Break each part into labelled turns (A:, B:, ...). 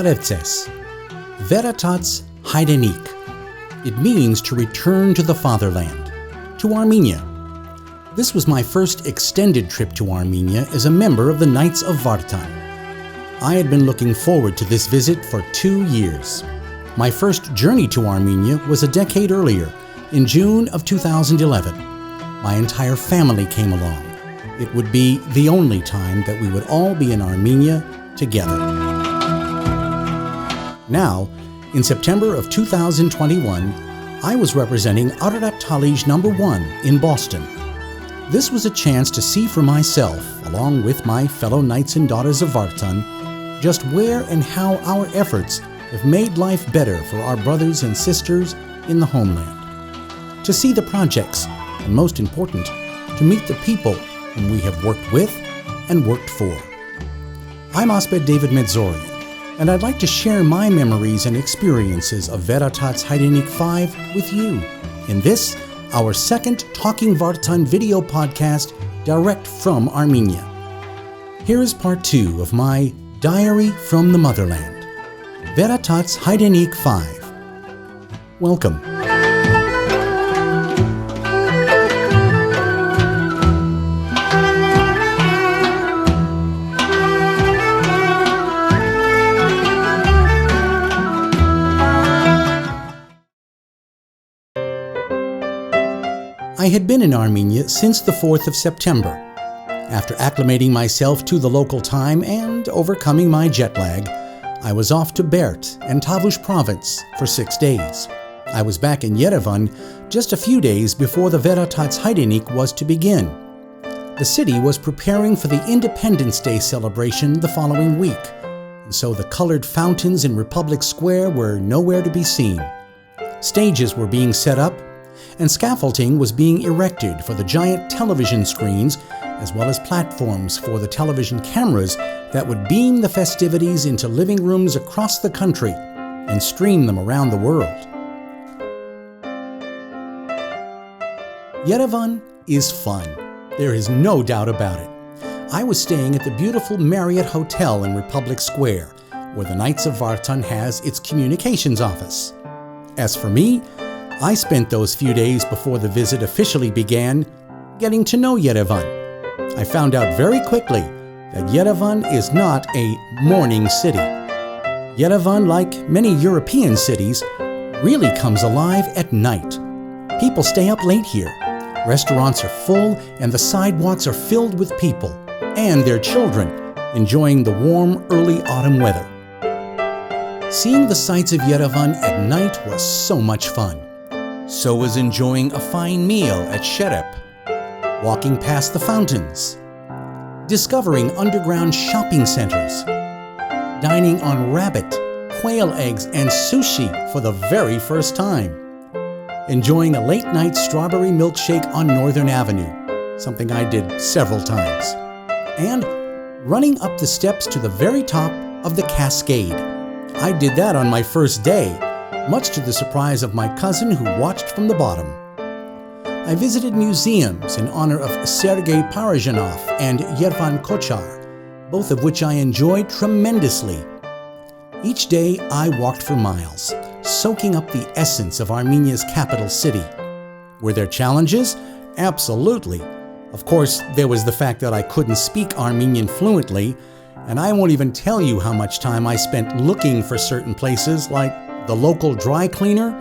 A: Fortress. Veratarts Hayrenik. It means to return to the fatherland, to Armenia. This was my first extended trip to Armenia as a member of the Knights of Vartan. I had been looking forward to this visit for 2 years. My first journey to Armenia was a decade earlier, in June of 2011. My entire family came along. It would be the only time that we would all be in Armenia together. Now, in September of 2021, I was representing Ararat Talij No. 1 in Boston. This was a chance to see for myself, along with my fellow knights and daughters of Vartan, just where and how our efforts have made life better for our brothers and sisters in the homeland. To see the projects, and most important, to meet the people whom we have worked with and worked for. I'm Osped David Medzorian, and I'd like to share my memories and experiences of Veratarts Hayrenik 5 with you in this, our second Talking Vartan video podcast direct from Armenia. Here is part 2 of my Diary from the Motherland, Veratarts Hayrenik 5. Welcome. I had been in Armenia since the 4th of September. After acclimating myself to the local time and overcoming my jet lag, I was off to Bert and Tavush province for 6 days. I was back in Yerevan just a few days before the Veratarts Hayrenik was to begin. The city was preparing for the Independence Day celebration the following week, and so the colored fountains in Republic Square were nowhere to be seen. Stages were being set up, and scaffolding was being erected for the giant television screens, as well as platforms for the television cameras that would beam the festivities into living rooms across the country and stream them around the world. Yerevan is fun. There is no doubt about it. I was staying at the beautiful Marriott Hotel in Republic Square, where the Knights of Vartan has its communications office. As for me, I spent those few days before the visit officially began getting to know Yerevan. I found out very quickly that Yerevan is not a morning city. Yerevan, like many European cities, really comes alive at night. People stay up late here. Restaurants are full and the sidewalks are filled with people and their children enjoying the warm early autumn weather. Seeing the sights of Yerevan at night was so much fun. So was enjoying a fine meal at Sherep, walking past the fountains, discovering underground shopping centers, dining on rabbit, quail eggs, and sushi for the very first time, enjoying a late-night strawberry milkshake on Northern Avenue, something I did several times, and running up the steps to the very top of the Cascade. I did that on my first day, much to the surprise of my cousin who watched from the bottom. I visited museums in honor of Sergei Parajanov and Yervan Kochar, both of which I enjoyed tremendously. Each day I walked for miles, soaking up the essence of Armenia's capital city. Were there challenges? Absolutely. Of course, there was the fact that I couldn't speak Armenian fluently, and I won't even tell you how much time I spent looking for certain places like the local dry cleaner,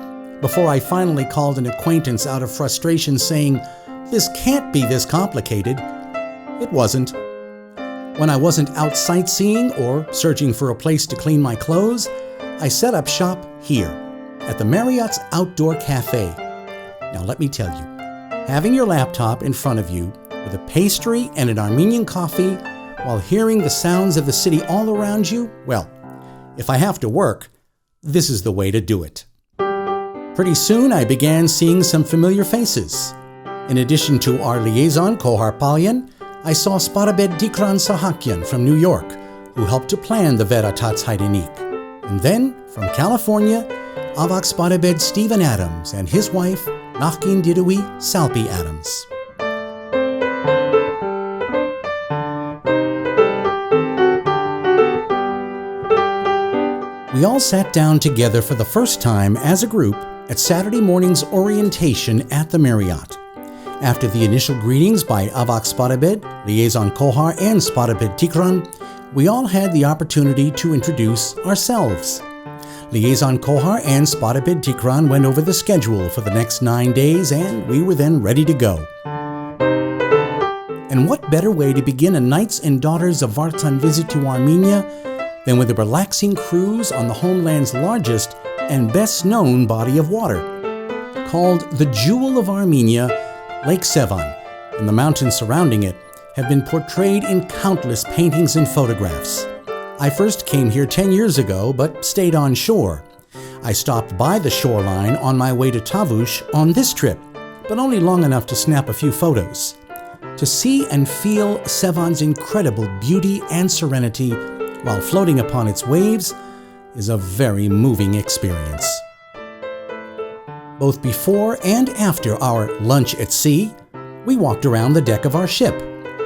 A: before I finally called an acquaintance out of frustration saying, "This can't be this complicated." It wasn't. When I wasn't out sightseeing or searching for a place to clean my clothes, I set up shop here, at the Marriott's Outdoor Cafe. Now let me tell you, having your laptop in front of you with a pastry and an Armenian coffee while hearing the sounds of the city all around you, well, if I have to work, this is the way to do it. Pretty soon I began seeing some familiar faces. In addition to our liaison, Kohar Palyan, I saw Saribekyan Dikran Sahakyan from New York, who helped to plan the Veratarts Hayrenik. And then, from California, Avak Saribekyan Stephen Adams and his wife, Nachkin Didui Salpi Adams. we all sat down together for the first time as a group at Saturday morning's orientation at the Marriott. After the initial greetings by Avak Sparabed, Liaison Kohar, and Sparabed Tikran, we all had the opportunity to introduce ourselves. Liaison Kohar and Sparabed Tikran went over the schedule for the next 9 days, and we were then ready to go. And what better way to begin a Knights and Daughters of Vartan visit to Armenia than with a relaxing cruise on the homeland's largest and best-known body of water, called the Jewel of Armenia, Lake Sevan, and the mountains surrounding it have been portrayed in countless paintings and photographs. I first came here 10 years ago, but stayed on shore. I stopped by the shoreline on my way to Tavush on this trip, but only long enough to snap a few photos. To see and feel Sevan's incredible beauty and serenity while floating upon its waves is a very moving experience. Both before and after our lunch at sea, we walked around the deck of our ship,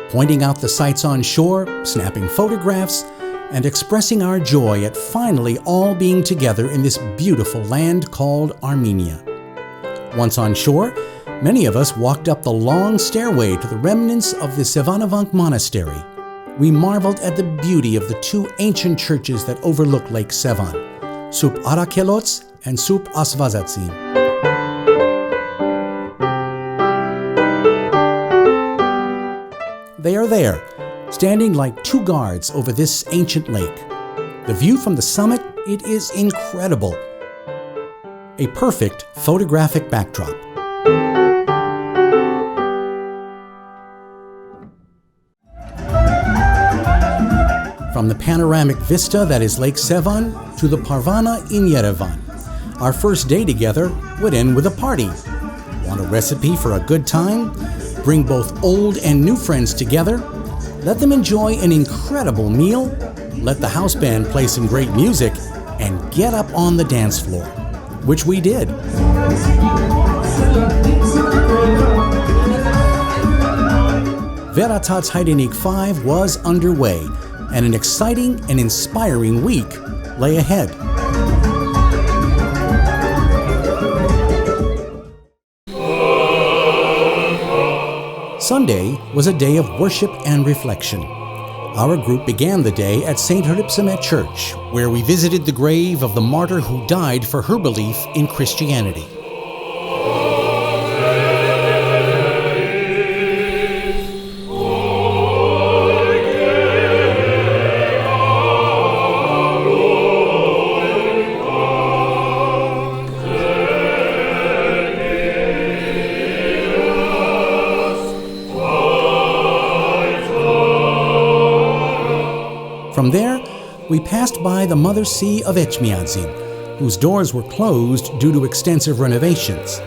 A: pointing out the sights on shore, snapping photographs, and expressing our joy at finally all being together in this beautiful land called Armenia. Once on shore, many of us walked up the long stairway to the remnants of the Sevanavank Monastery. We marveled at the beauty of the two ancient churches that overlook Lake Sevan, Sup Arakelots and Sup Asvazatzin. They are there, standing like two guards over this ancient lake. The view from the summit, it is incredible. A perfect photographic backdrop. From the panoramic vista that is Lake Sevan to the Parvana in Yerevan, our first day together would end with a party. Want a recipe for a good time? Bring both old and new friends together. Let them enjoy an incredible meal. Let the house band play some great music and get up on the dance floor, which we did. Veratarts Hayrenik 5 was underway, and an exciting and inspiring week lay ahead. Sunday was a day of worship and reflection. Our group began the day at St. Haripsamet Church, where we visited the grave of the martyr who died for her belief in Christianity. From there, we passed by the mother see of Etchmiadzin, whose doors were closed due to extensive renovations.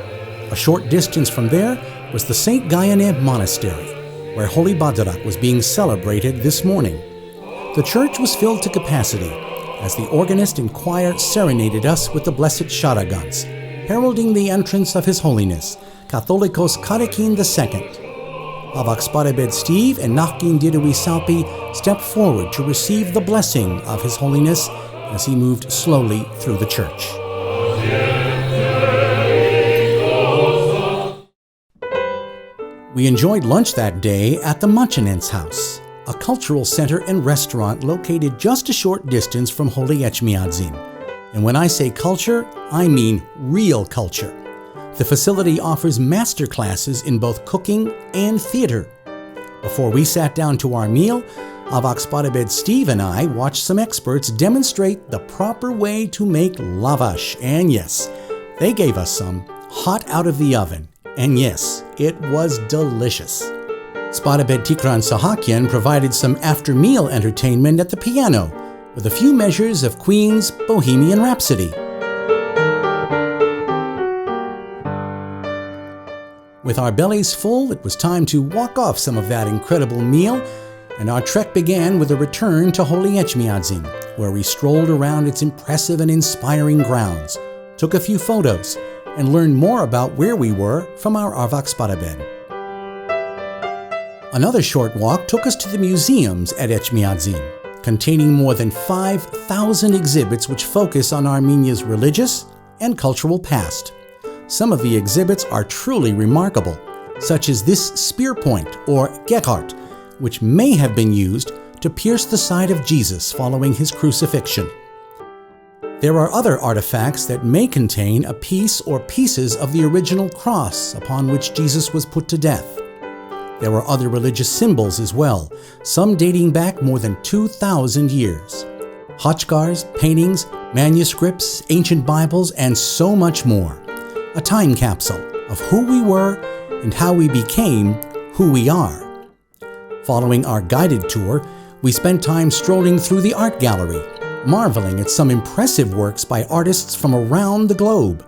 A: A short distance from there was the St. Gayane Monastery, where Holy Badarak was being celebrated this morning. The church was filled to capacity as the organist and choir serenaded us with the blessed charagans, heralding the entrance of His Holiness, Catholicos Karekin II. Avak Sparabed Steve and Nachkin Didui Salpi stepped forward to receive the blessing of His Holiness as he moved slowly through the church. We enjoyed lunch that day at the Munchinen's House, a cultural center and restaurant located just a short distance from Holy Etchmiadzin. And when I say culture, I mean real culture. The facility offers master classes in both cooking and theater. Before we sat down to our meal, Avak Sparabed Steve and I watched some experts demonstrate the proper way to make lavash. And yes, they gave us some hot out of the oven. And yes, it was delicious. Sparabed Tikran Sahakyan provided some after-meal entertainment at the piano with a few measures of Queen's Bohemian Rhapsody. With our bellies full, it was time to walk off some of that incredible meal, and our trek began with a return to Holy Etchmiadzin, where we strolled around its impressive and inspiring grounds, took a few photos, and learned more about where we were from our Avak Sparabed. Another short walk took us to the museums at Etchmiadzin. containing more than 5,000 exhibits which focus on Armenia's religious and cultural past. Some of the exhibits are truly remarkable, such as this spear point, or Geghart, which may have been used to pierce the side of Jesus following his crucifixion. There are other artifacts that may contain a piece or pieces of the original cross upon which Jesus was put to death. There are other religious symbols as well, some dating back more than 2,000 years. Hotchkars, paintings, manuscripts, ancient Bibles, and so much more. A time capsule of who we were and how we became who we are. Following our guided tour, we spent time strolling through the art gallery, marveling at some impressive works by artists from around the globe.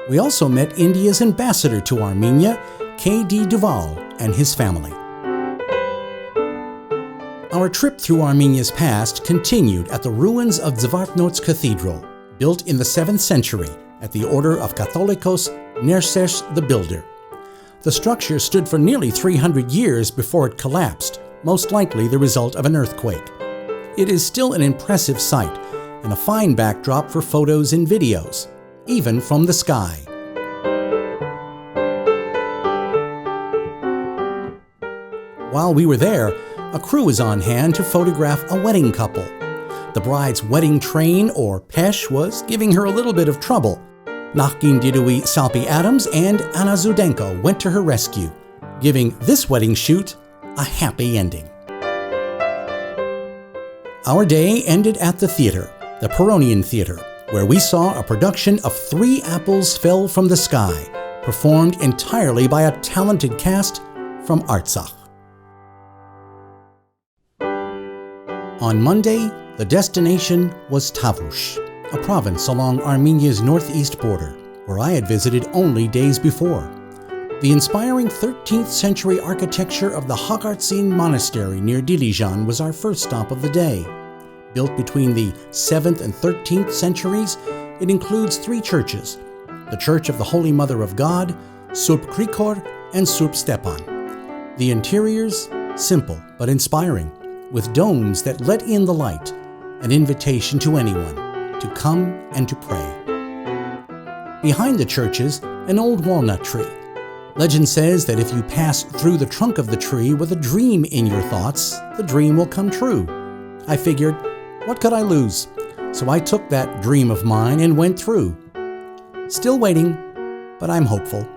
A: We also met India's ambassador to Armenia, K.D. Duval, and his family. Our trip through Armenia's past continued at the ruins of Zvartnots Cathedral, built in the 7th century at the order of Catholicos Nerses the Builder. The structure stood for nearly 300 years before it collapsed, most likely the result of an earthquake. It is still an impressive sight and a fine backdrop for photos and videos, even from the sky. While we were there, a crew was on hand to photograph a wedding couple. The bride's wedding train, or pesh, was giving her a little bit of trouble. Nakhgin Didui Salpi Adams and Anna Zudenko went to her rescue, giving this wedding shoot a happy ending. Our day ended at the theater, the Peronian Theater, where we saw a production of Three Apples Fell from the Sky, performed entirely by a talented cast from Artsakh. On Monday, the destination was Tavush, a province along Armenia's northeast border, where I had visited only days before. The inspiring 13th century architecture of the Hayrenik monastery near Dilijan was our first stop of the day. Built between the 7th and 13th centuries, it includes 3 churches: the Church of the Holy Mother of God, Surp Krikor, and Surp Stepan. The interiors, simple but inspiring, with domes that let in the light, an invitation to anyone to come and to pray. Behind the churches, an old walnut tree. Legend says that if you pass through the trunk of the tree with a dream in your thoughts, the dream will come true. I figured, what could I lose? So I took that dream of mine and went through. Still waiting, but I'm hopeful.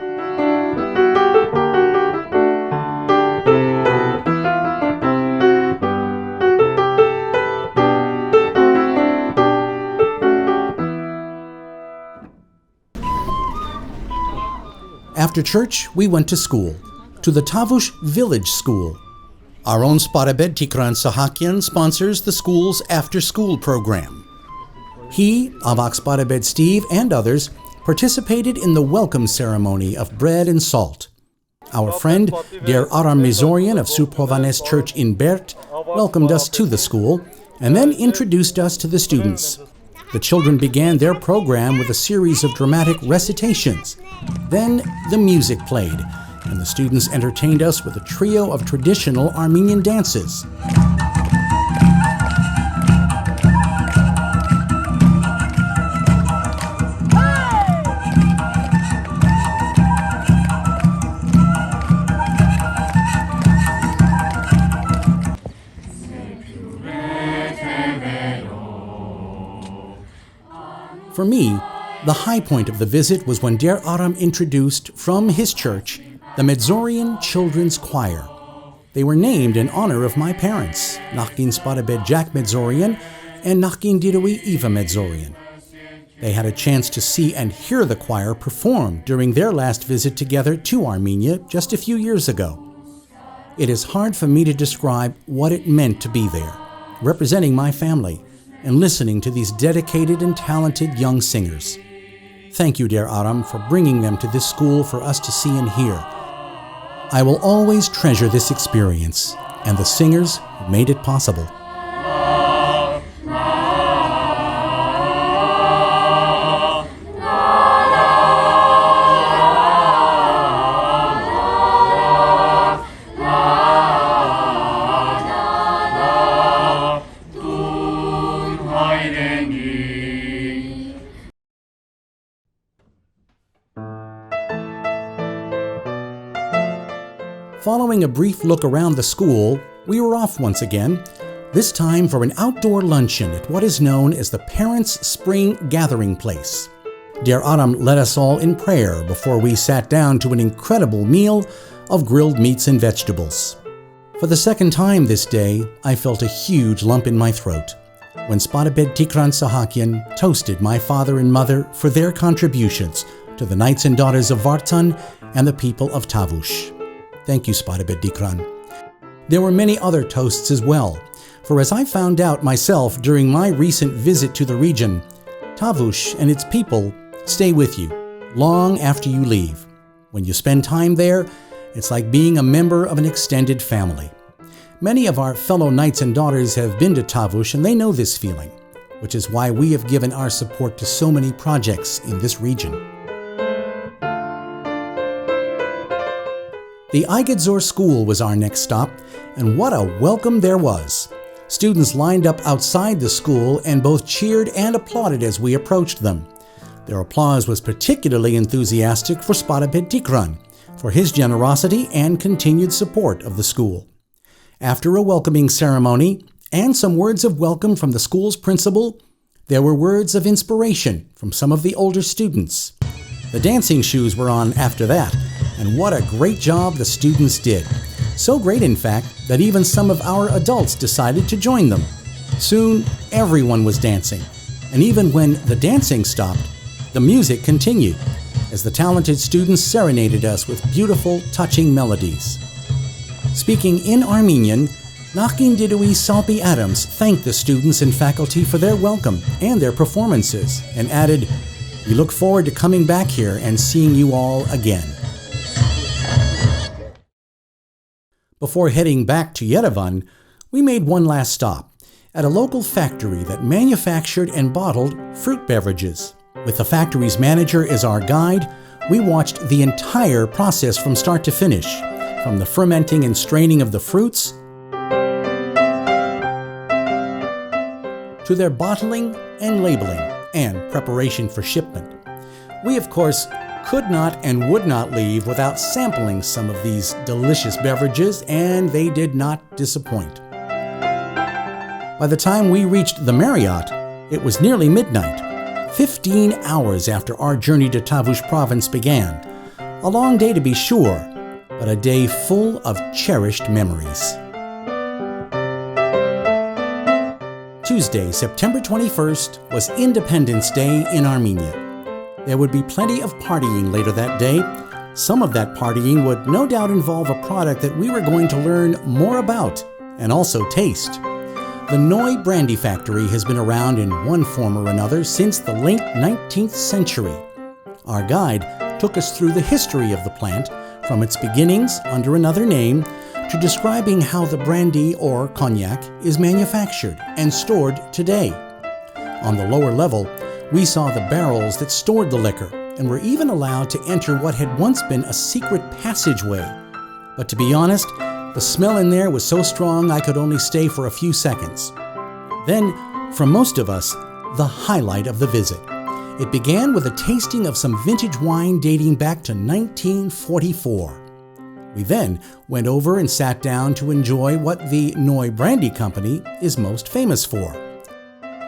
A: After church, we went to school, to the Tavush Village School. Our own Sparabed Tikran Sahakyan sponsors the school's after-school program. He, Avak Sparabed Steve, and others participated in the welcome ceremony of bread and salt. Our friend, Der Aram Mizorian of Suprovanes Church in Bert, welcomed us to the school and then introduced us to the students. The children began their program with a series of dramatic recitations. Then the music played, and the students entertained us with a trio of traditional Armenian dances. For me, the high point of the visit was when Der Aram introduced, from his church, the Medzorian Children's Choir. They were named in honor of my parents, Nakhgin Sparabed Jack Medzorian and Nakhgin Didui Eva Medzorian. They had a chance to see and hear the choir perform during their last visit together to Armenia just a few years ago. It is hard for me to describe what it meant to be there, representing my family, and listening to these dedicated and talented young singers. Thank you, Der Aram, for bringing them to this school for us to see and hear. I will always treasure this experience and the singers who made it possible. Following a brief look around the school, we were off once again, this time for an outdoor luncheon at what is known as the Parents' Spring Gathering Place. Der Aram led us all in prayer before we sat down to an incredible meal of grilled meats and vegetables. For the second time this day, I felt a huge lump in my throat when Saribekyan Tikran toasted my father and mother for their contributions to the Knights and Daughters of Vartan and the people of Tavush. Thank you, Saribekyan. There were many other toasts as well, for as I found out myself during my recent visit to the region, Tavush and its people stay with you long after you leave. When you spend time there, it's like being a member of an extended family. Many of our fellow knights and daughters have been to Tavush and they know this feeling, which is why we have given our support to so many projects in this region. The Igedzor School was our next stop, and what a welcome there was. Students lined up outside the school and both cheered and applauded as we approached them. Their applause was particularly enthusiastic for Saribekyan for his generosity and continued support of the school. After a welcoming ceremony and some words of welcome from the school's principal, there were words of inspiration from some of the older students. The dancing shoes were on after that, and what a great job the students did. So great, in fact, that even some of our adults decided to join them. Soon, everyone was dancing, and even when the dancing stopped, the music continued, as the talented students serenaded us with beautiful, touching melodies. Speaking in Armenian, Nakin Didui Salpi Adams thanked the students and faculty for their welcome and their performances, and added, "We look forward to coming back here and seeing you all again." Before heading back to Yerevan, we made one last stop at a local factory that manufactured and bottled fruit beverages. With the factory's manager as our guide, we watched the entire process from start to finish, from the fermenting and straining of the fruits to their bottling and labeling and preparation for shipment. We, of course, could not and would not leave without sampling some of these delicious beverages, and they did not disappoint. By the time we reached the Marriott, it was nearly midnight, 15 hours after our journey to Tavush province began. A long day to be sure, but a day full of cherished memories. Tuesday, September 21st, was Independence Day in Armenia. There would be plenty of partying later that day. Some of that partying would no doubt involve a product that we were going to learn more about and also taste. The Noy Brandy Factory has been around in one form or another since the late 19th century. Our guide took us through the history of the plant, from its beginnings under another name to describing how the brandy or cognac is manufactured and stored today. On the lower level, we saw the barrels that stored the liquor and were even allowed to enter what had once been a secret passageway. But to be honest, the smell in there was so strong I could only stay for a few seconds. Then, for most of us, the highlight of the visit. It began with a tasting of some vintage wine dating back to 1944. We then went over and sat down to enjoy what the Noy Brandy Company is most famous for.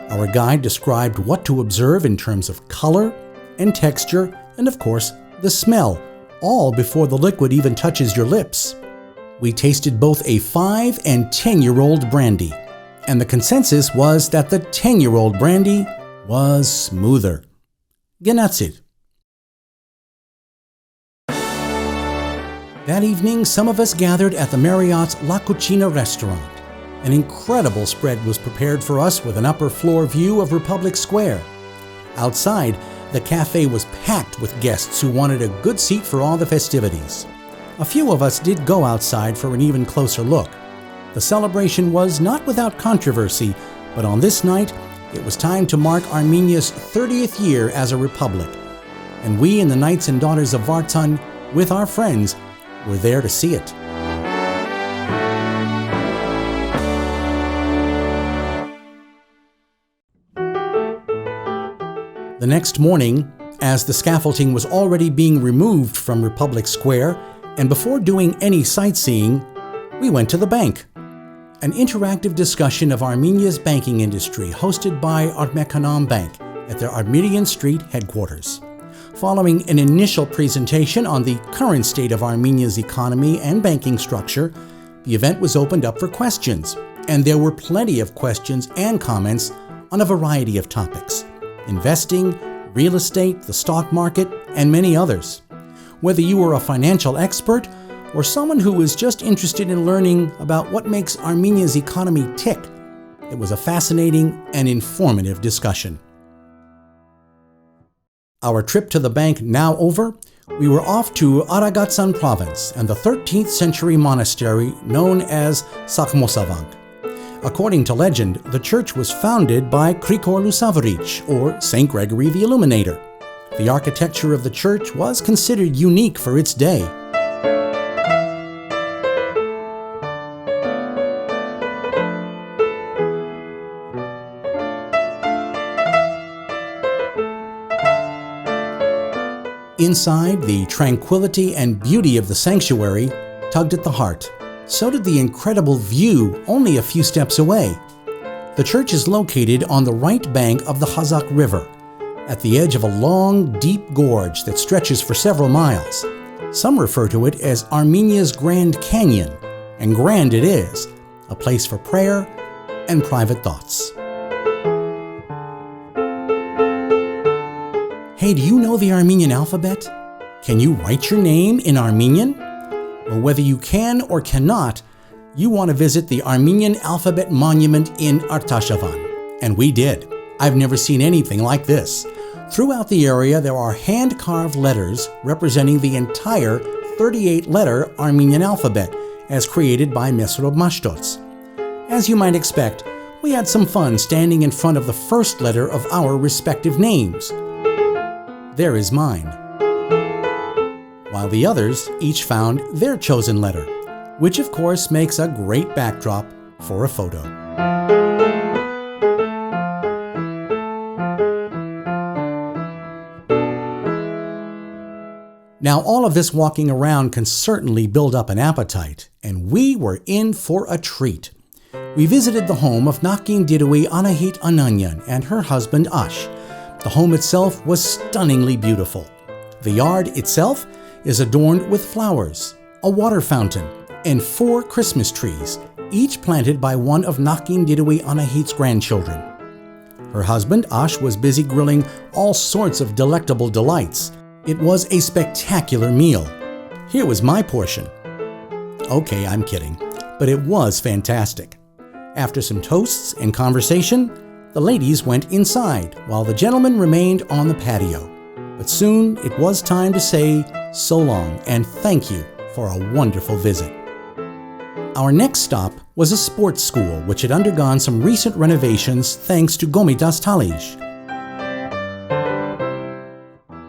A: Our guide described what to observe in terms of color and texture and, of course, the smell, all before the liquid even touches your lips. We tasted both a 5- and 10-year-old brandy, and the consensus was that the 10-year-old brandy was smoother. Genatsid. That evening, some of us gathered at the Marriott's La Cucina restaurant. An incredible spread was prepared for us with an upper floor view of Republic Square. Outside, the cafe was packed with guests who wanted a good seat for all the festivities. A few of us did go outside for an even closer look. The celebration was not without controversy, but on this night, it was time to mark Armenia's 30th year as a republic. And we and the Knights and Daughters of Vartan, with our friends, were there to see it. The next morning, as the scaffolding was already being removed from Republic Square, and before doing any sightseeing, we went to the bank. An interactive discussion of Armenia's banking industry hosted by Armenia Bank at their Armenian Street headquarters. Following an initial presentation on the current state of Armenia's economy and banking structure, the event was opened up for questions, and there were plenty of questions and comments on a variety of topics: investing, real estate, the stock market, and many others. Whether you were a financial expert or someone who was just interested in learning about what makes Armenia's economy tick, it was a fascinating and informative discussion. Our trip to the bank now over, we were off to Aragatsan province and the 13th century monastery known as Sakhmosavank. According to legend, the church was founded by Krikor Lusavric, or St. Gregory the Illuminator. The architecture of the church was considered unique for its day. Inside, the tranquility and beauty of the sanctuary tugged at the heart. So did the incredible view only a few steps away. The church is located on the right bank of the Hazak River, at the edge of a long, deep gorge that stretches for several miles. Some refer to it as Armenia's Grand Canyon, and grand it is, a place for prayer and private thoughts. Hey, do you know the Armenian alphabet? Can you write your name in Armenian? Well, whether you can or cannot, you want to visit the Armenian Alphabet Monument in Artashavan. And we did. I've never seen anything like this. Throughout the area, there are hand-carved letters representing the entire 38-letter Armenian alphabet, as created by Mesrop Mashtots. As you might expect, we had some fun standing in front of the first letter of our respective names. There is mine. While the others each found their chosen letter, which of course makes a great backdrop for a photo. Now, all of this walking around can certainly build up an appetite, and we were in for a treat. We visited the home of Nakin Didui Anahit Ananyan and her husband Ash. The home itself was stunningly beautiful. The yard itself is adorned with flowers, a water fountain, and 4 Christmas trees, each planted by one of Nakin Didui Anahit's grandchildren. Her husband, Ash, was busy grilling all sorts of delectable delights. It was a spectacular meal. Here was my portion. Okay, I'm kidding, but it was fantastic. After some toasts and conversation, the ladies went inside while the gentlemen remained on the patio. But soon it was time to say so long and thank you for a wonderful visit. Our next stop was a sports school which had undergone some recent renovations thanks to Gomitas Talij.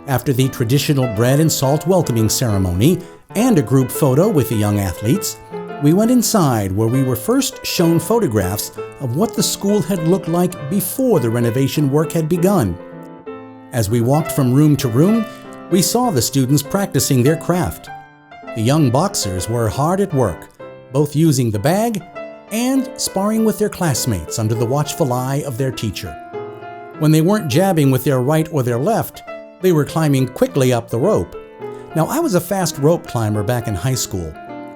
A: After the traditional bread and salt welcoming ceremony and a group photo with the young athletes, we went inside where we were first shown photographs of what the school had looked like before the renovation work had begun. As we walked from room to room, we saw the students practicing their craft. The young boxers were hard at work, both using the bag and sparring with their classmates under the watchful eye of their teacher. When they weren't jabbing with their right or their left, they were climbing quickly up the rope. Now, I was a fast rope climber back in high school,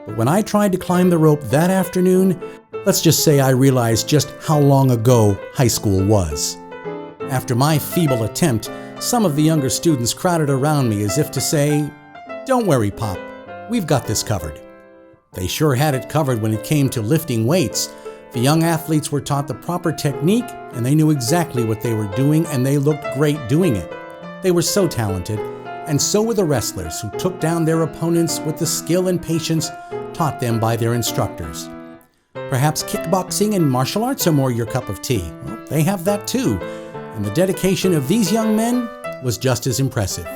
A: but when I tried to climb the rope that afternoon, let's just say I realized just how long ago high school was. After my feeble attempt, some of the younger students crowded around me as if to say, "Don't worry, Pop, we've got this covered." They sure had it covered when it came to lifting weights. The young athletes were taught the proper technique, and they knew exactly what they were doing, and they looked great doing it. They were so talented, and so were the wrestlers who took down their opponents with the skill and patience taught them by their instructors. Perhaps kickboxing and martial arts are more your cup of tea. Well, they have that too, and the dedication of these young men was just as impressive.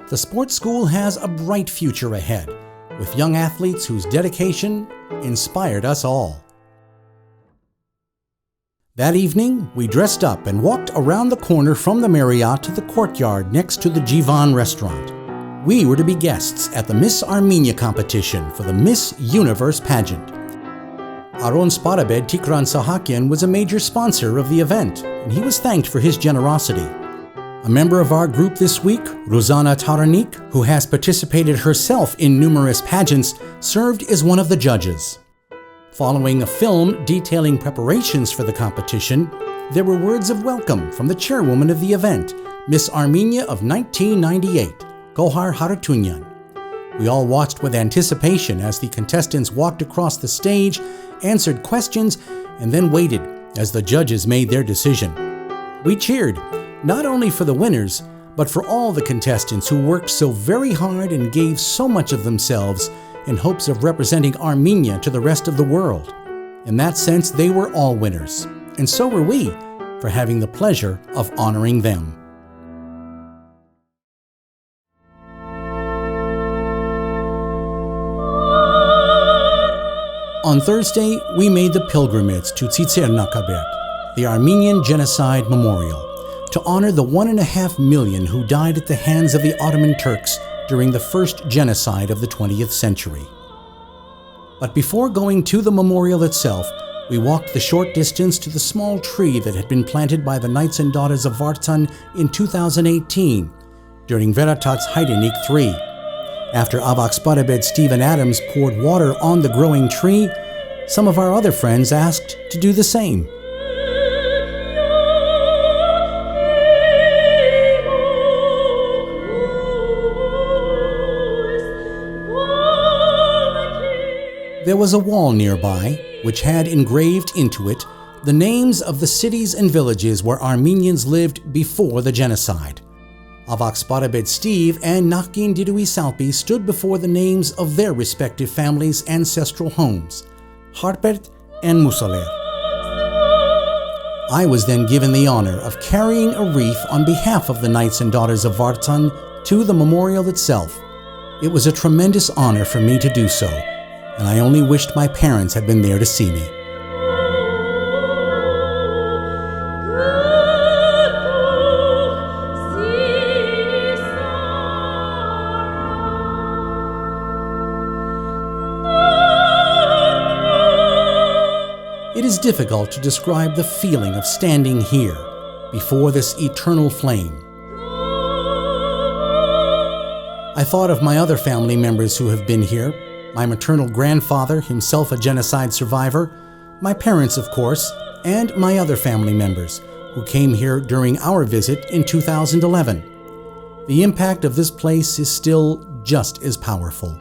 A: The sports school has a bright future ahead, with young athletes whose dedication inspired us all. That evening, we dressed up and walked around the corner from the Marriott to the courtyard next to the Sevan restaurant. We were to be guests at the Miss Armenia competition for the Miss Universe pageant. Aron Sparabed Tikran Sahakyan was a major sponsor of the event, and he was thanked for his generosity. A member of our group this week, Rozana Hayrenik, who has participated herself in numerous pageants, served as one of the judges. Following a film detailing preparations for the competition, there were words of welcome from the chairwoman of the event, Miss Armenia of 1998, Geghart Haratunyan. We all watched with anticipation as the contestants walked across the stage, answered questions, and then waited as the judges made their decision. We cheered, not only for the winners, but for all the contestants who worked so very hard and gave so much of themselves in hopes of representing Armenia to the rest of the world. In that sense, they were all winners, and so were we, for having the pleasure of honoring them. On Thursday, we made the pilgrimage to Tsitsernakabert, the Armenian Genocide Memorial, to honor the 1.5 million who died at the hands of the Ottoman Turks during the first genocide of the 20th century. But before going to the memorial itself, we walked the short distance to the small tree that had been planted by the Knights and Daughters of Vartan in 2018 during Veratarts Hayrenik 3. After Avak Sparabed Stephen Adams poured water on the growing tree, some of our other friends asked to do the same. There was a wall nearby, which had engraved into it the names of the cities and villages where Armenians lived before the genocide. Avak Sparabed Steve and Nakin Didui Salpi stood before the names of their respective families' ancestral homes, Harpert and Musaler. I was then given the honor of carrying a wreath on behalf of the Knights and Daughters of Vartan to the memorial itself. It was a tremendous honor for me to do so, and I only wished my parents had been there to see me. It is difficult to describe the feeling of standing here, before this eternal flame. I thought of my other family members who have been here, my maternal grandfather, himself a genocide survivor, my parents, of course, and my other family members who came here during our visit in 2011. The impact of this place is still just as powerful.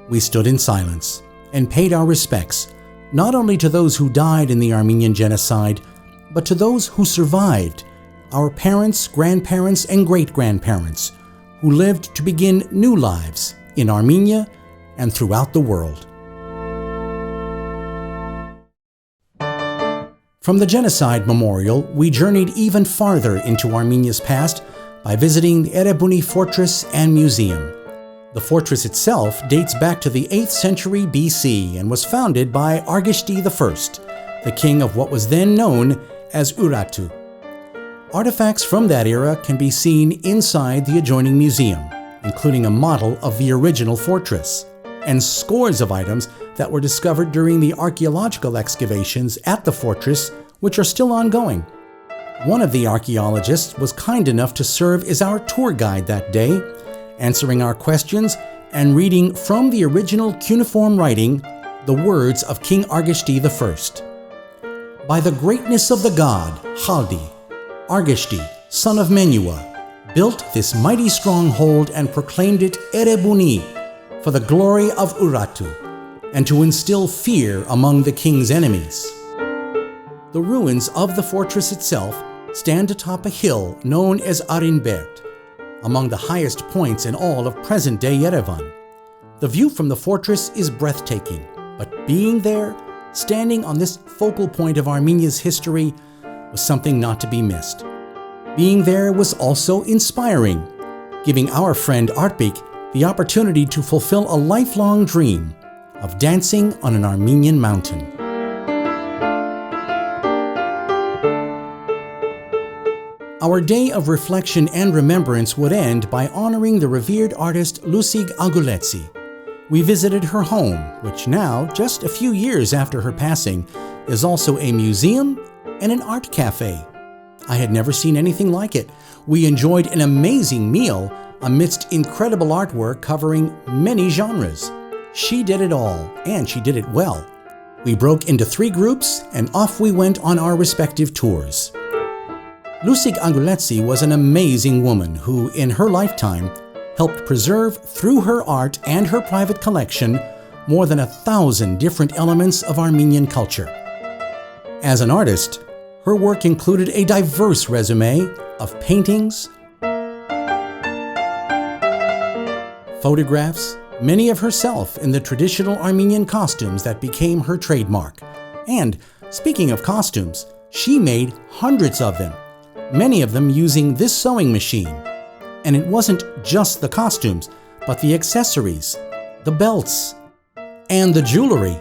A: We stood in silence and paid our respects, not only to those who died in the Armenian genocide, but to those who survived, our parents, grandparents, and great-grandparents, who lived to begin new lives in Armenia and throughout the world. From the Genocide Memorial, we journeyed even farther into Armenia's past by visiting the Erebuni Fortress and Museum. The fortress itself dates back to the 8th century BC and was founded by Argishti I, the king of what was then known as Urartu. Artifacts from that era can be seen inside the adjoining museum, including a model of the original fortress, and scores of items that were discovered during the archaeological excavations at the fortress, which are still ongoing. One of the archaeologists was kind enough to serve as our tour guide that day, answering our questions and reading from the original cuneiform writing the words of King Argishti I. By the greatness of the god, Haldi, Argishti, son of Menua, built this mighty stronghold and proclaimed it Erebuni for the glory of Urartu and to instill fear among the king's enemies. The ruins of the fortress itself stand atop a hill known as Arinbert, among the highest points in all of present-day Yerevan. The view from the fortress is breathtaking, but being there, standing on this focal point of Armenia's history, was something not to be missed. Being there was also inspiring, giving our friend Artbik the opportunity to fulfill a lifelong dream of dancing on an Armenian mountain. Our day of reflection and remembrance would end by honoring the revered artist Lusik Aguletsi. We visited her home, which now, just a few years after her passing, is also a museum and an art cafe. I had never seen anything like it. We enjoyed an amazing meal amidst incredible artwork covering many genres. She did it all, and she did it well. We broke into 3 groups, and off we went on our respective tours. Lusik Aguletsi was an amazing woman who, in her lifetime, helped preserve, through her art and her private collection, more than 1,000 different elements of Armenian culture. As an artist, her work included a diverse resume of paintings, photographs, many of herself in the traditional Armenian costumes that became her trademark. And, speaking of costumes, she made hundreds of them, many of them using this sewing machine. And it wasn't just the costumes, but the accessories, the belts, and the jewelry.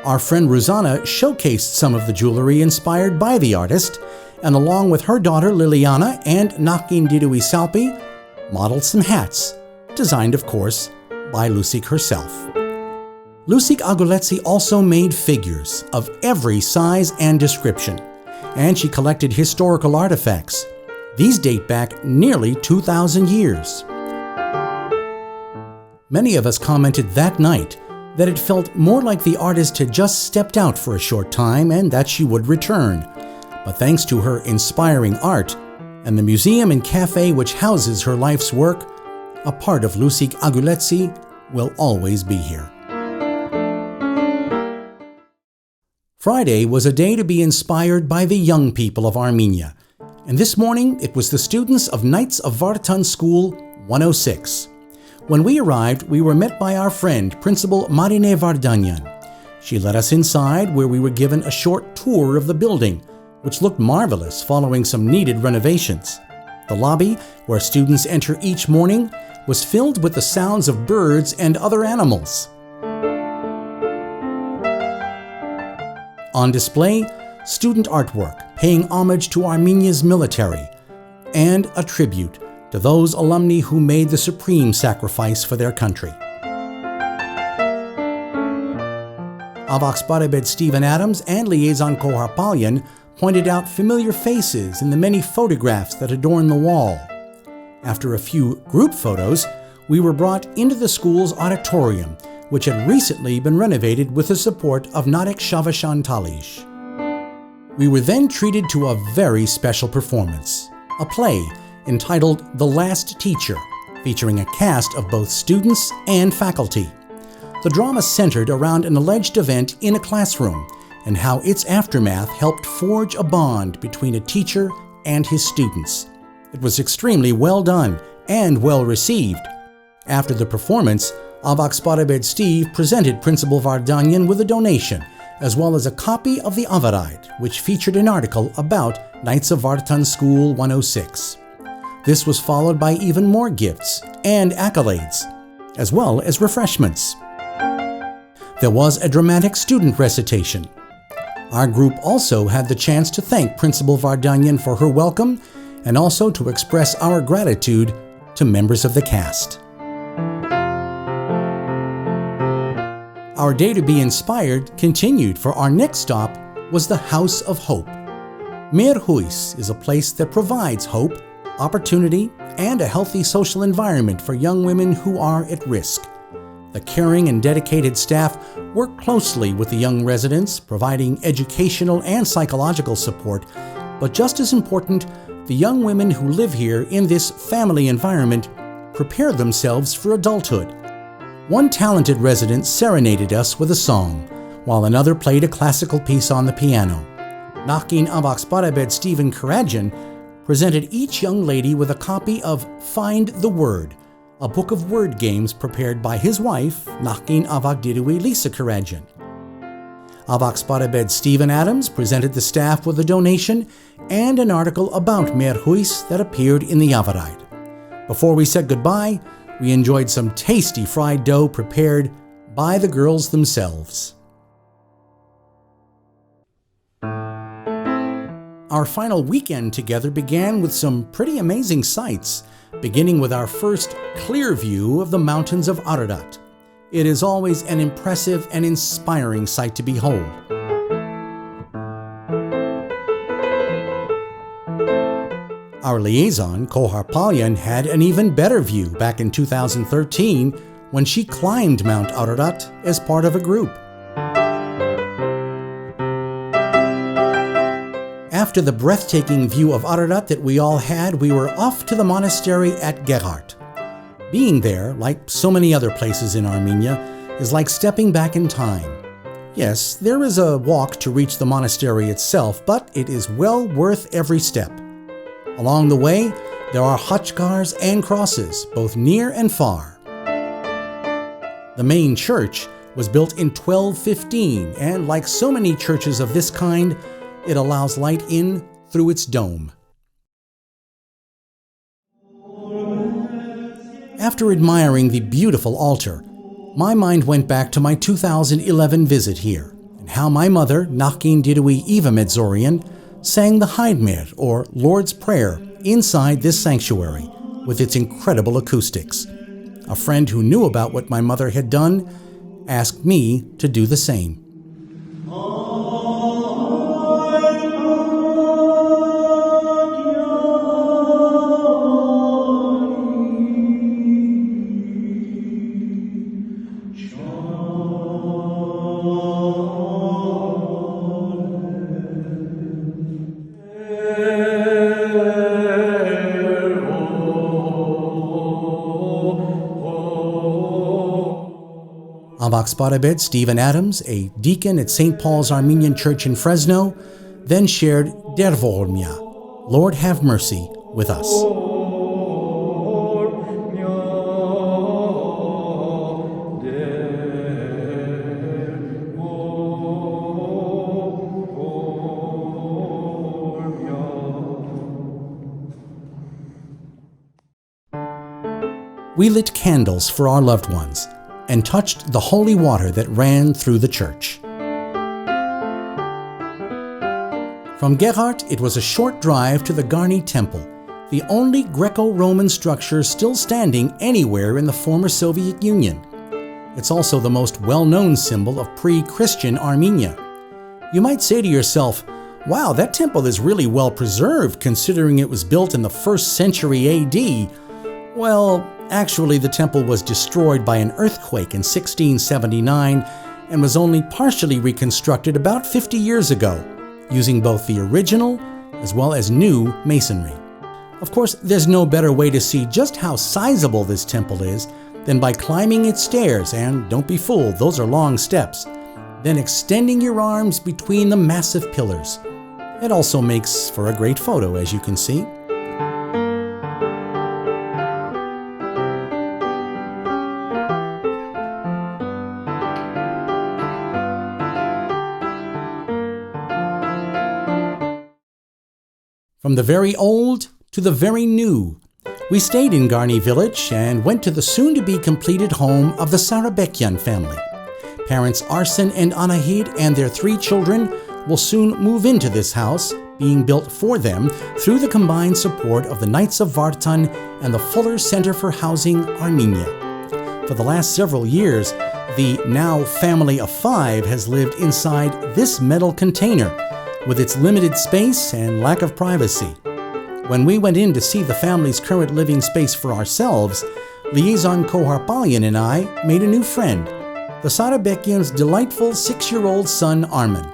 A: Our friend Ruzana showcased some of the jewelry inspired by the artist, and along with her daughter Liliana and Nakin Didui Salpi, modeled some hats, designed of course by Lusik herself. Lusik Aguletsi also made figures of every size and description, and she collected historical artifacts. These date back nearly 2,000 years. Many of us commented that night that it felt more like the artist had just stepped out for a short time and that she would return. But thanks to her inspiring art and the museum and cafe which houses her life's work, a part of Lusik Aguletsi will always be here. Friday was a day to be inspired by the young people of Armenia, and this morning it was the students of Knights of Vartan School 106. When we arrived, we were met by our friend, Principal Marine Vardanyan. She led us inside, where we were given a short tour of the building, which looked marvelous following some needed renovations. The lobby, where students enter each morning, was filled with the sounds of birds and other animals. On display, student artwork paying homage to Armenia's military, and a tribute to those alumni who made the supreme sacrifice for their country. Avaksparbed Stephen Adams and Liaison Koharpalyan pointed out familiar faces in the many photographs that adorn the wall. After a few group photos, we were brought into the school's auditorium, which had recently been renovated with the support of Narek Shavashan Talij. We were then treated to a very special performance, a play entitled The Last Teacher, featuring a cast of both students and faculty. The drama centered around an alleged event in a classroom and how its aftermath helped forge a bond between a teacher and his students. It was extremely well done and well received. After the performance, Avaksparbed Steve presented Principal Vardanyan with a donation, as well as a copy of the Avarite, which featured an article about Knights of Vartan School 106. This was followed by even more gifts and accolades, as well as refreshments. There was a dramatic student recitation. Our group also had the chance to thank Principal Vardanyan for her welcome and also to express our gratitude to members of the cast. Our day to be inspired continued, for our next stop was the House of Hope. Mir Huis is a place that provides hope, opportunity, and a healthy social environment for young women who are at risk. The caring and dedicated staff work closely with the young residents, providing educational and psychological support, but just as important, the young women who live here in this family environment prepare themselves for adulthood. One talented resident serenaded us with a song, while another played a classical piece on the piano. Nakin Avaksparabed Stephen Karajan presented each young lady with a copy of Find the Word, a book of word games prepared by his wife, Nakin Avakdirui Lisa Karajan. Avaksparabed Stephen Adams presented the staff with a donation and an article about Merhuis that appeared in the Yavarite. Before we said goodbye, we enjoyed some tasty fried dough prepared by the girls themselves. Our final weekend together began with some pretty amazing sights, beginning with our first clear view of the mountains of Ararat. It is always an impressive and inspiring sight to behold. Our liaison, Kohar Palyan, had an even better view back in 2013 when she climbed Mount Ararat as part of a group. After the breathtaking view of Ararat that we all had, we were off to the monastery at Geghart. Being there, like so many other places in Armenia, is like stepping back in time. Yes, there is a walk to reach the monastery itself, but it is well worth every step. Along the way, there are khachkars and crosses, both near and far. The main church was built in 1215, and like so many churches of this kind, it allows light in through its dome. After admiring the beautiful altar, my mind went back to my 2011 visit here, and how my mother, Nakin Dirui Eva Medzorian, sang the Haidmer, or Lord's Prayer, inside this sanctuary, with its incredible acoustics. A friend who knew about what my mother had done asked me to do the same. Avaksparabed Stephen Adams, a deacon at St. Paul's Armenian Church in Fresno, then shared Dervormia, Lord have mercy, with us. We lit candles for our loved ones and touched the holy water that ran through the church. From Geghart, it was a short drive to the Garni Temple, the only Greco-Roman structure still standing anywhere in the former Soviet Union. It's also the most well-known symbol of pre-Christian Armenia. You might say to yourself, wow, that temple is really well preserved considering it was built in the 1st century AD. Well, actually, the temple was destroyed by an earthquake in 1679 and was only partially reconstructed about 50 years ago, using both the original as well as new masonry. Of course, there's no better way to see just how sizable this temple is than by climbing its stairs, and don't be fooled, those are long steps, then extending your arms between the massive pillars. It also makes for a great photo, as you can see. From the very old to the very new, we stayed in Garni village and went to the soon-to-be completed home of the Saribekyan family. Parents Arsen and Anahid and their 3 children will soon move into this house, being built for them through the combined support of the Knights of Vartan and the Fuller Center for Housing Armenia. For the last several years, the now family of 5 has lived inside this metal container, with its limited space and lack of privacy. When we went in to see the family's current living space for ourselves, liaison Kohar Palyan and I made a new friend, the Saribekyan's delightful 6-year-old son Armin.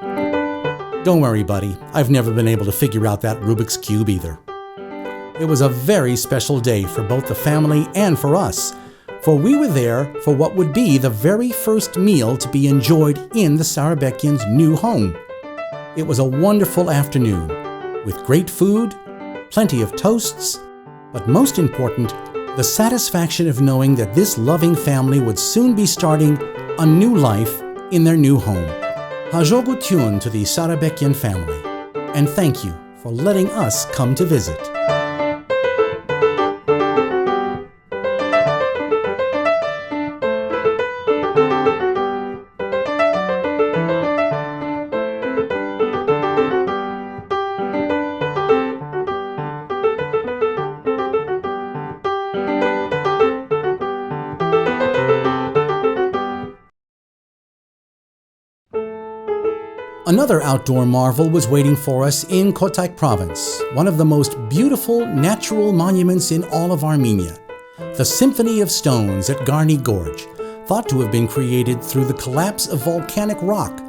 A: Don't worry, buddy, I've never been able to figure out that Rubik's Cube either. It was a very special day for both the family and for us, for we were there for what would be the very first meal to be enjoyed in the Saribekyan's new home. It was a wonderful afternoon with great food, plenty of toasts, but most important, the satisfaction of knowing that this loving family would soon be starting a new life in their new home. Hajogu Tyun to the Saribekyan family, and thank you for letting us come to visit. Another outdoor marvel was waiting for us in Kotak province, one of the most beautiful natural monuments in all of Armenia, the Symphony of Stones at Garni Gorge, thought to have been created through the collapse of volcanic rock.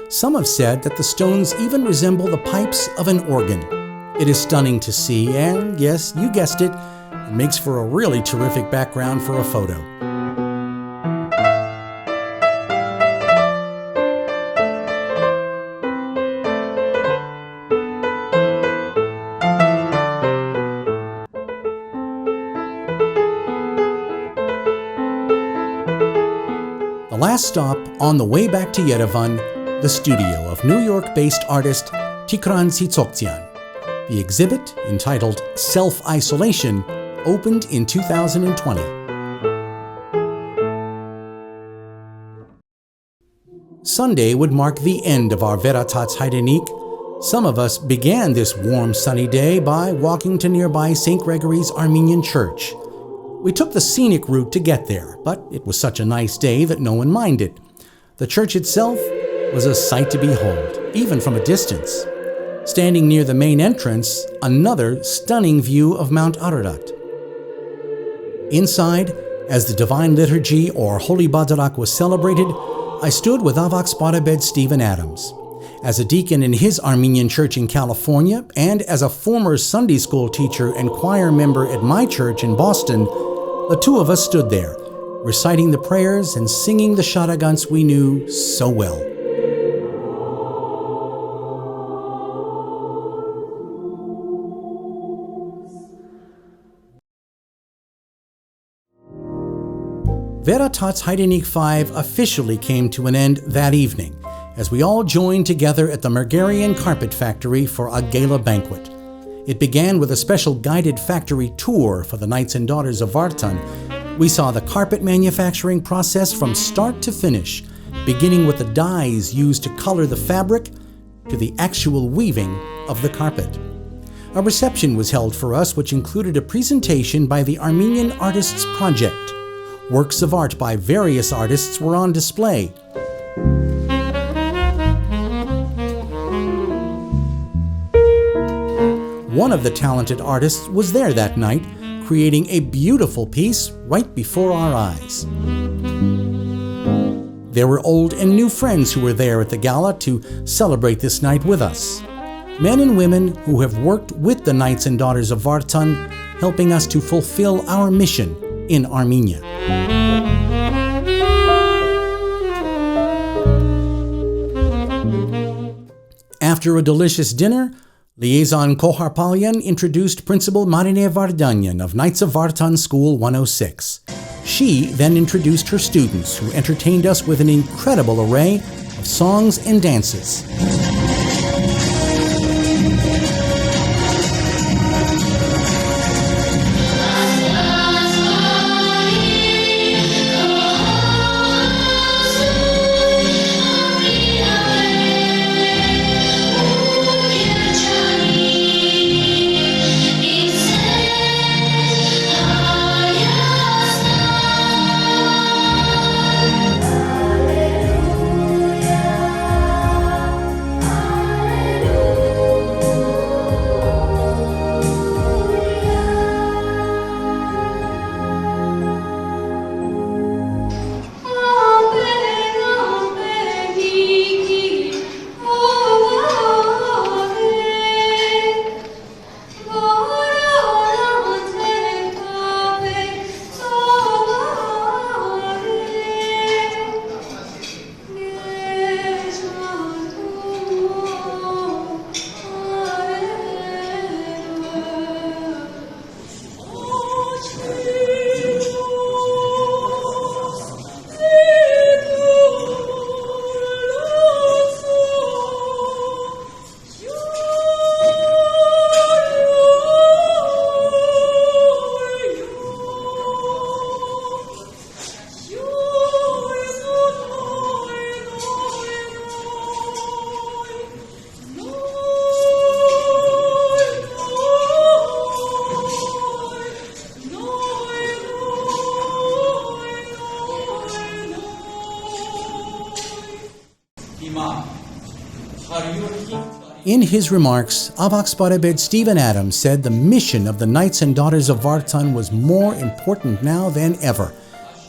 A: Some have said that the stones even resemble the pipes of an organ. It is stunning to see, and yes, you guessed it, it makes for a really terrific background for a photo. The last stop on the way back to Yerevan, the studio of New York-based artist Tikran Tsitsoktyan. The exhibit, entitled Self-Isolation, opened in 2020. Sunday would mark the end of our Veratarts Hayrenik. Some of us began this warm sunny day by walking to nearby St. Gregory's Armenian Church. We took the scenic route to get there, but it was such a nice day that no one minded. The church itself was a sight to behold, even from a distance. Standing near the main entrance, another stunning view of Mount Ararat. Inside, as the Divine Liturgy or Holy Badarak was celebrated, I stood with Avak Sparabed Stephen Adams. As a deacon in his Armenian church in California, and as a former Sunday school teacher and choir member at my church in Boston, the two of us stood there, reciting the prayers and singing the shadagants we knew so well. Veratarts Hayrenik 5 officially came to an end that evening, as we all joined together at the Mergerian Carpet Factory for a gala banquet. It began with a special guided factory tour for the Knights and Daughters of Vartan. We saw the carpet manufacturing process from start to finish, beginning with the dyes used to color the fabric to the actual weaving of the carpet. A reception was held for us which included a presentation by the Armenian Artists Project. Works of art by various artists were on display. One of the talented artists was there that night, creating a beautiful piece right before our eyes. There were old and new friends who were there at the gala to celebrate this night with us. Men and women who have worked with the Knights and Daughters of Vartan, helping us to fulfill our mission in Armenia. After a delicious dinner, Liaison Koharpalyan introduced Principal Marine Vardanyan of Knights of Vartan School 106. She then introduced her students, who entertained us with an incredible array of songs and dances. In his remarks, Avak Stephen Adams said the mission of the Knights and Daughters of Vartan was more important now than ever,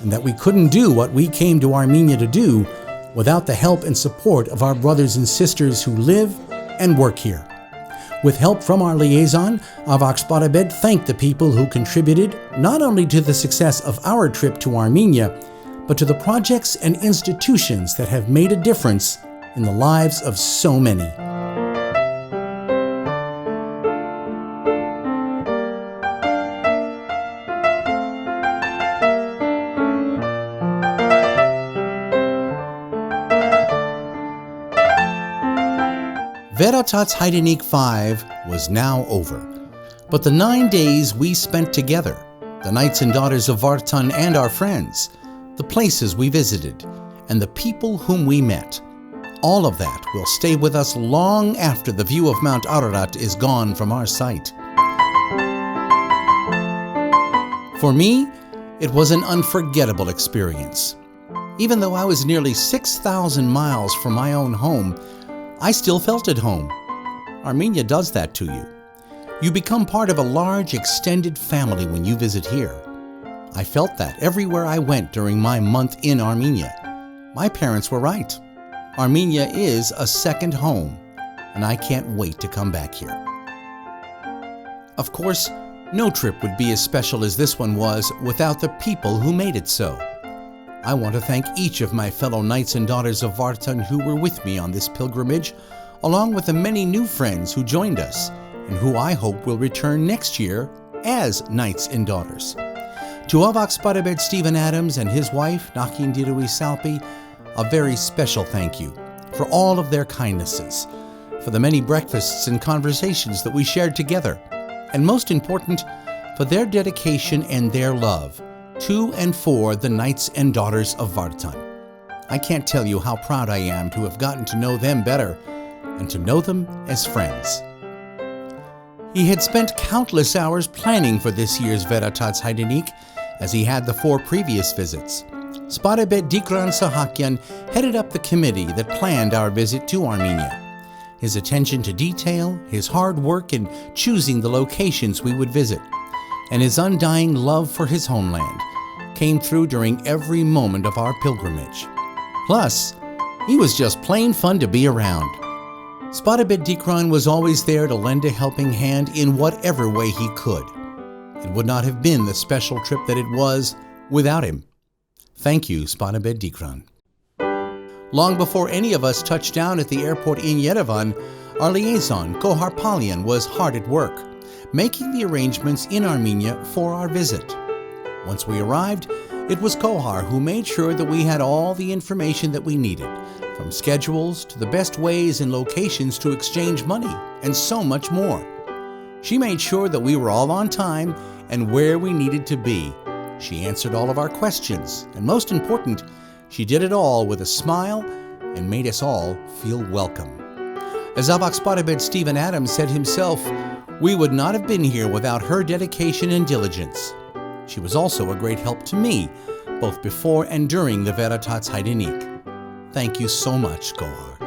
A: and that we couldn't do what we came to Armenia to do without the help and support of our brothers and sisters who live and work here. With help from our liaison, Avak thanked the people who contributed not only to the success of our trip to Armenia, but to the projects and institutions that have made a difference in the lives of so many. Veratarts Hayrenik 5 was now over, but the 9 days we spent together, the Knights and Daughters of Vartan and our friends, the places we visited, and the people whom we met, all of that will stay with us long after the view of Mount Ararat is gone from our sight. For me, it was an unforgettable experience. Even though I was nearly 6,000 miles from my own home, I still felt at home. Armenia does that to you. You become part of a large, extended family when you visit here. I felt that everywhere I went during my month in Armenia. My parents were right. Armenia is a second home, and I can't wait to come back here. Of course, no trip would be as special as this one was without the people who made it so. I want to thank each of my fellow Knights and Daughters of Vartan who were with me on this pilgrimage, along with the many new friends who joined us, and who I hope will return next year as Knights and Daughters. To Avak Stephen Adams and his wife, Nakindirui Salpi, a very special thank you for all of their kindnesses, for the many breakfasts and conversations that we shared together, and most important, for their dedication and their love to and for the Knights and Daughters of Vartan. I can't tell you how proud I am to have gotten to know them better and to know them as friends. He had spent countless hours planning for this year's Veratarts Hayrenik, as he had the 4 previous visits. Sparabet Dikran Sahakyan headed up the committee that planned our visit to Armenia. His attention to detail, his hard work in choosing the locations we would visit, and his undying love for his homeland came through during every moment of our pilgrimage. Plus, he was just plain fun to be around. Sparabet Dikran was always there to lend a helping hand in whatever way he could. It would not have been the special trip that it was without him. Thank you, Sparabet Dikran. Long before any of us touched down at the airport in Yerevan, our liaison, Geghart was hard at work, making the arrangements in Armenia for our visit. Once we arrived, it was Geghart who made sure that we had all the information that we needed, from schedules to the best ways and locations to exchange money, and so much more. She made sure that we were all on time and where we needed to be. She answered all of our questions, and most important, she did it all with a smile and made us all feel welcome. As Avak Stephen Adams said himself, we would not have been here without her dedication and diligence. She was also a great help to me, both before and during the Veratarts Hayrenik. Thank you so much, Geghart.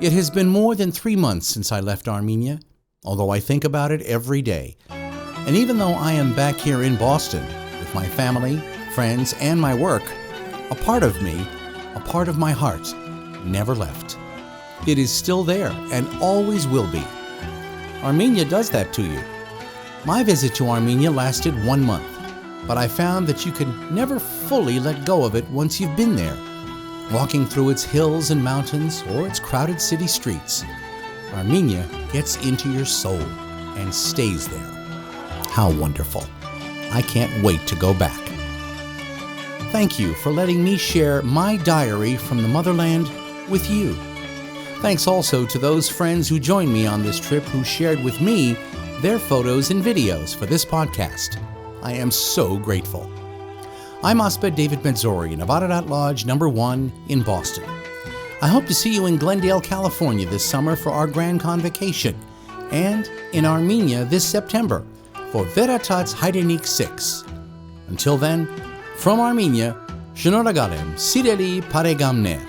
A: It has been more than 3 months since I left Armenia, although I think about it every day. And even though I am back here in Boston with my family, friends, and my work, a part of me, a part of my heart, never left. It is still there and always will be. Armenia does that to you. My visit to Armenia lasted 1 month, but I found that you can never fully let go of it once you've been there, walking through its hills and mountains or its crowded city streets. Armenia gets into your soul and stays there. How wonderful. I can't wait to go back. Thank you for letting me share my diary from the Motherland with you. Thanks also to those friends who joined me on this trip who shared with me their photos and videos for this podcast. I am so grateful. I'm Osped David Medzorian of Veratat Lodge No. 1 in Boston. I hope to see you in Glendale, California this summer for our Grand Convocation, and in Armenia this September for Veratarts Hayrenik 6. Until then, from Armenia, Shnoragalem Sireli Paregamner.